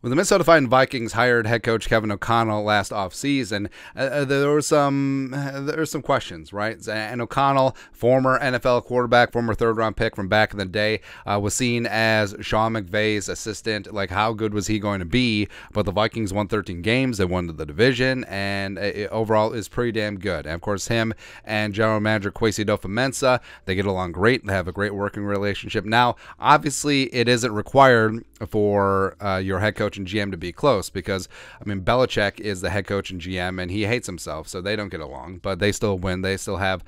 When the Minnesota Vikings hired head coach Kevin O'Connell last offseason, there were some questions, right? And O'Connell, former NFL quarterback, former third-round pick from back in the day, was seen as Sean McVay's assistant. Like, how good was he going to be? But the Vikings won 13 games. They won the division, and it overall is pretty damn good. And, of course, him and general manager Kwesi Adofo-Mensah, they get along great. They have a great working relationship. Now, obviously, it isn't required for your head coach and GM to be close, because I mean, Belichick is the head coach and GM and he hates himself, so they don't get along, but they still win. They still have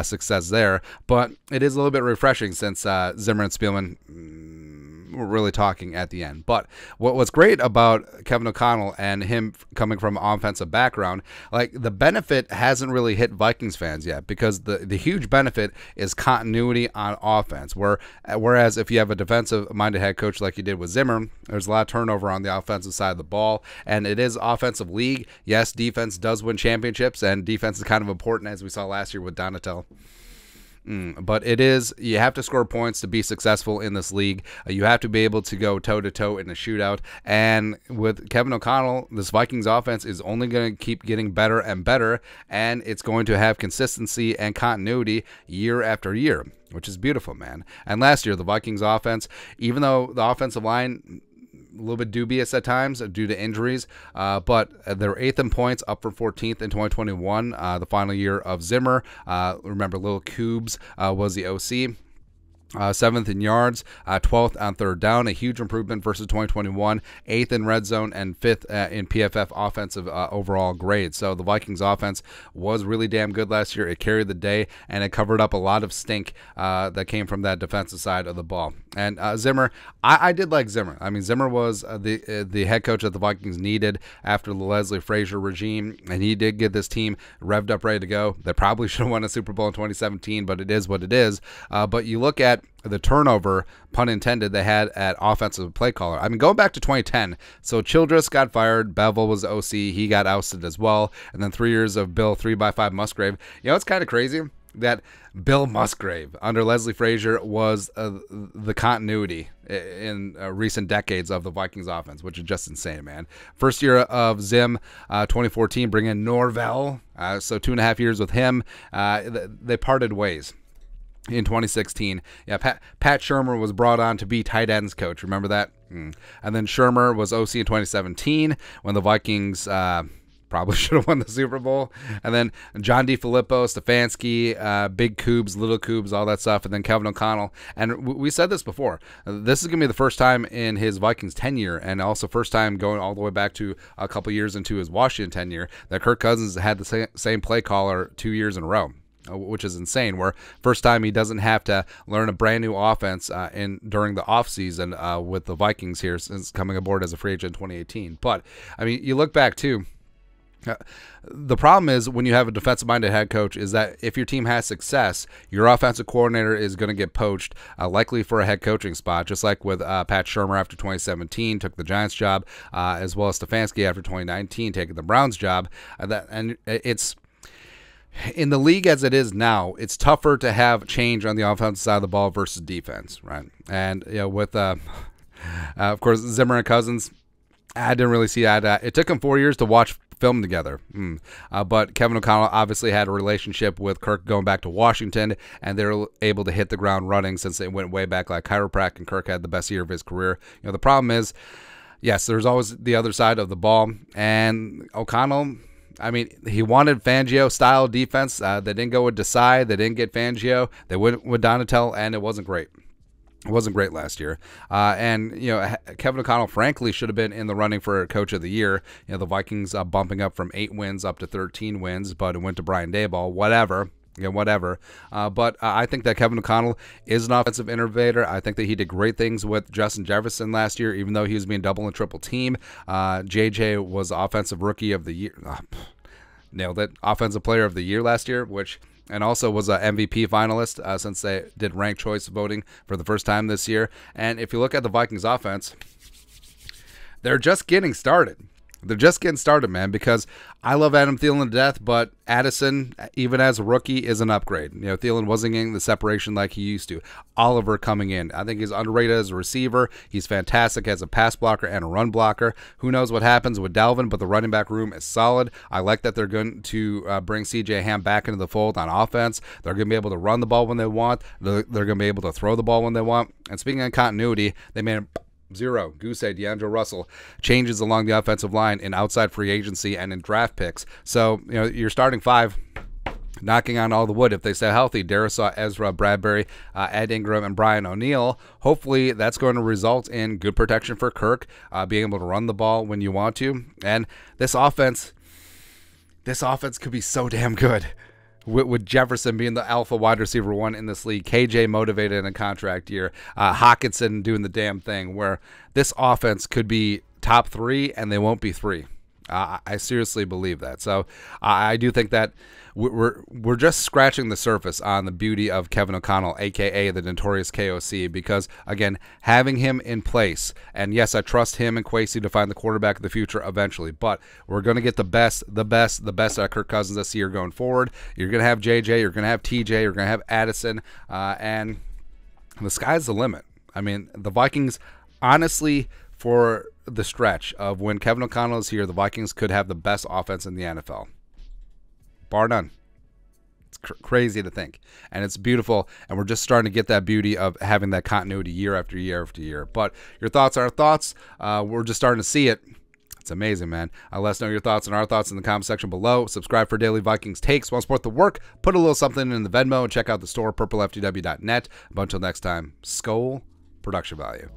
success there. But it is a little bit refreshing since Zimmer and Spielman were really talking at the end. But what's great about Kevin O'Connell and him coming from an offensive background, like, the benefit hasn't really hit Vikings fans yet, because the huge benefit is continuity on offense, whereas if you have a defensive-minded head coach like you did with Zimmer, there's a lot of turnover on the offensive side of the ball, and it is offensive league. Yes, defense does win championships, and defense is kind of important, as we saw last year with Donatel. But you have to score points to be successful in this league. You have to be able to go toe-to-toe in a shootout. And with Kevin O'Connell, this Vikings offense is only going to keep getting better and better, and it's going to have consistency and continuity year after year, which is beautiful, man. And last year, the Vikings offense, even though the offensive line a little bit dubious at times due to injuries, but they're 8th in points, up from 14th in 2021, the final year of Zimmer. Remember, Lil Cubes was the OC. 7th in yards, 12th on third down, a huge improvement versus 2021, 8th in red zone, and 5th in PFF offensive overall grade. So the Vikings offense was really damn good last year. It carried the day, and it covered up a lot of stink that came from that defensive side of the ball. And Zimmer, I did like Zimmer. I mean, Zimmer was the head coach that the Vikings needed after the Leslie Frazier regime, and he did get this team revved up, ready to go. They probably should have won a Super Bowl in 2017, but it is what it is. But you look at the turnover, pun intended, they had at offensive play caller. I mean, going back to 2010, so Childress got fired, Bevel was the OC, he got ousted as well, and then 3 years of Bill 3x5 Musgrave. You know, it's kind of crazy that Bill Musgrave under Leslie Frazier was the continuity in recent decades of the Vikings offense, which is just insane, man. First year of Zim, 2014, bring in Norvell, so 2.5 years with him. They parted ways in 2016. Yeah, Pat Shurmur was brought on to be tight ends coach. Remember that? And then Shurmur was OC in 2017 when the Vikings probably should have won the Super Bowl. And then John DeFilippo, Stefanski, Big Coobs, Little Coobs, all that stuff. And then Kevin O'Connell. And we said this before. This is going to be the first time in his Vikings tenure, and also first time going all the way back to a couple years into his Washington tenure, that Kirk Cousins had the same play caller 2 years in a row, which is insane, where first time he doesn't have to learn a brand new offense during the offseason with the Vikings here since coming aboard as a free agent in 2018. But, I mean, you look back, too, the problem is when you have a defensive-minded head coach is that if your team has success, your offensive coordinator is going to get poached, likely for a head coaching spot, just like with Pat Shurmur after 2017, took the Giants job, as well as Stefanski after 2019, taking the Browns job. And it's in the league as it is now, it's tougher to have change on the offensive side of the ball versus defense, right? And you know, with of course, Zimmer and Cousins, I didn't really see that. It took them 4 years to watch film together. But Kevin O'Connell obviously had a relationship with Kirk going back to Washington, and they were able to hit the ground running since they went way back like chiropractic, and Kirk had the best year of his career. You know, the problem is, yes, there's always the other side of the ball, and O'Connell, I mean, he wanted Fangio-style defense. They didn't go with Desai. They didn't get Fangio. They went with Donatel, and it wasn't great. It wasn't great last year. And, you know, Kevin O'Connell, frankly, should have been in the running for Coach of the Year. You know, the Vikings bumping up from 8 wins up to 13 wins, but it went to Brian Daboll. Whatever. Yeah, whatever. But I think that Kevin O'Connell is an offensive innovator. I think that he did great things with Justin Jefferson last year, even though he was being double and triple team. JJ was Offensive Rookie of the Year. Nailed it. Offensive Player of the Year last year, and also was an MVP finalist since they did ranked choice voting for the first time this year. And if you look at the Vikings offense, they're just getting started. They're just getting started, man, because I love Adam Thielen to death, but Addison, even as a rookie, is an upgrade. You know, Thielen wasn't getting the separation like he used to. Oliver coming in. I think he's underrated as a receiver. He's fantastic as a pass blocker and a run blocker. Who knows what happens with Dalvin, but the running back room is solid. I like that they're going to bring C.J. Ham back into the fold on offense. They're going to be able to run the ball when they want. They're going to be able to throw the ball when they want. And speaking of continuity, they made zero. Goose Egg, D'Angelo Russell, changes along the offensive line in outside free agency and in draft picks. So, you know, you're starting five, knocking on all the wood if they stay healthy. Darisaw, Ezra, Bradbury, Ed Ingram, and Brian O'Neill. Hopefully that's going to result in good protection for Kirk, being able to run the ball when you want to. And this offense could be so damn good. With Jefferson being the alpha wide receiver one in this league, KJ motivated in a contract year, Hawkinson doing the damn thing, where this offense could be top three and they won't be three. I seriously believe that. So I do think that we're just scratching the surface on the beauty of Kevin O'Connell, a.k.a. the notorious KOC, because, again, having him in place, and yes, I trust him and Kwesi to find the quarterback of the future eventually, but we're going to get the best out of Kirk Cousins this year going forward. You're going to have JJ, you're going to have TJ, you're going to have Addison, and the sky's the limit. I mean, the Vikings, honestly, for the stretch of when Kevin O'Connell is here, the Vikings could have the best offense in the NFL. Bar none. It's crazy to think. And it's beautiful, and we're just starting to get that beauty of having that continuity year after year after year. But your thoughts are our thoughts. We're just starting to see it. It's amazing, man. Let us know your thoughts and our thoughts in the comment section below. Subscribe for daily Vikings takes. Want to support the work? Put a little something in the Venmo and check out the store, purpleftw.net. But until next time, Skol, production value.